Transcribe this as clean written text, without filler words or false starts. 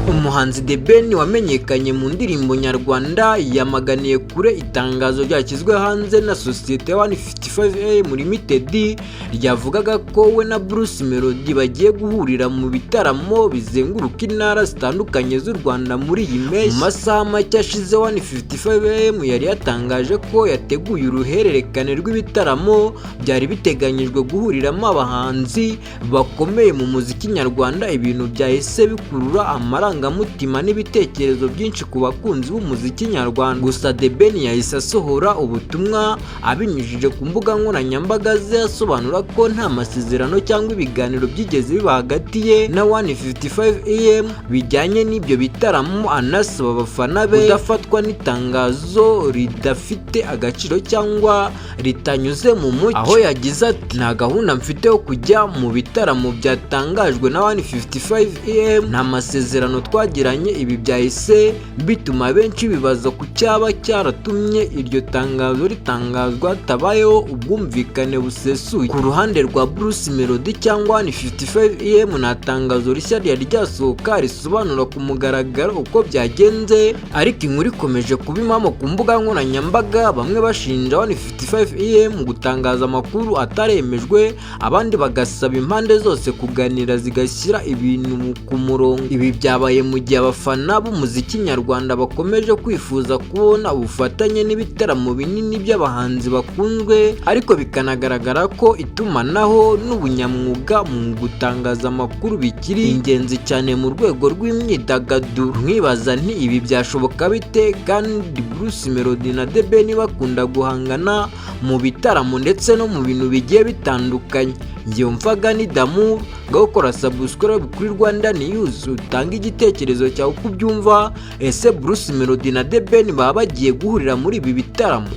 Umuhanzi Theben wamenyekanye mu ndirimbo nyarwanda yamaganiye kure itangazo ryashyizwe hanze na sosiyete 155am Limited ryavugaga ko we na Bruce Melody bagiye guhurira mu bitaramo bizenguruka intara zitandukanye z'u Rwanda muri iyi mpeshyi. Mu masaha make ashize 155am yari yatangaje ko yateguye uruhererekane rw'ibitaramo byari biteganyijwe guhuriramo abahanzi bakomeye mu muziki nyarwanda. Ibintu byahise bikurura amarangamutima n'ibitekerezo byinshi ku bakunzi b'umuziki nyarwanda. Gusa Theben yahise asohora ubutumwa abinyujije ku mbuga nkoranyambaga ze asobanura ko nta masezerano cyangwa ibiganiro byigeze biba hagati ye na 155am bijyanye n'ibyo bitaramo, anasaba abafana be kudafatwa n'itangazo ridafite agaciro cyangwa ritanyuze mu mucyo. Aho yagize ati nta gahunda mfite yo kujya mu bitaramo byatangajwe na 155am, nta masezerano twagiranye. Ibi byahise bituma benshi bibaza ku cyaba cyaratumye iryo tangazo ritangazwa hatabayeho ubwumvikane busesuye. Ku ruhande rwa Bruce Melody cyangwa 155am nta tangazo rishya ryari ryasohoka risobanura ku mugaragaro uko byagenze, ariko inkuru ikomeje kuba impamo ku mbuga nkoranyambaga, bamwe bashinja 155am gutangaza amakuru ataremejwe, abandi bagasaba impande zose kuganira zigashyira ibintu ku murongo. Ibi byabaye mu gihe abafana b'umuziki nyarwanda bakomeje kwifuza kubona ubufatanye n'ibitaramo binini by'abahanzi bakunzwe, ariko bikanagaragara ko itumanaho n'ubunyamwuga mu gutangaza amakuru bikiri ingenzi cyane mu rwego rw'imyidagaduro. Mwibaza nti ibi byashoboka bite kandi Bruce Melody na Theben bakunda guhangana mu bitaramo ndetse no mu bintu bigiye bitandukanye? Ngiye mfaga ni Damu, gakora subscribe kuri Rwanda News utanga igitekerezo cyawe uko ubyumva. Ese Bruce Melody na Theben baba bagiye guhurira muri ibi bitaramo?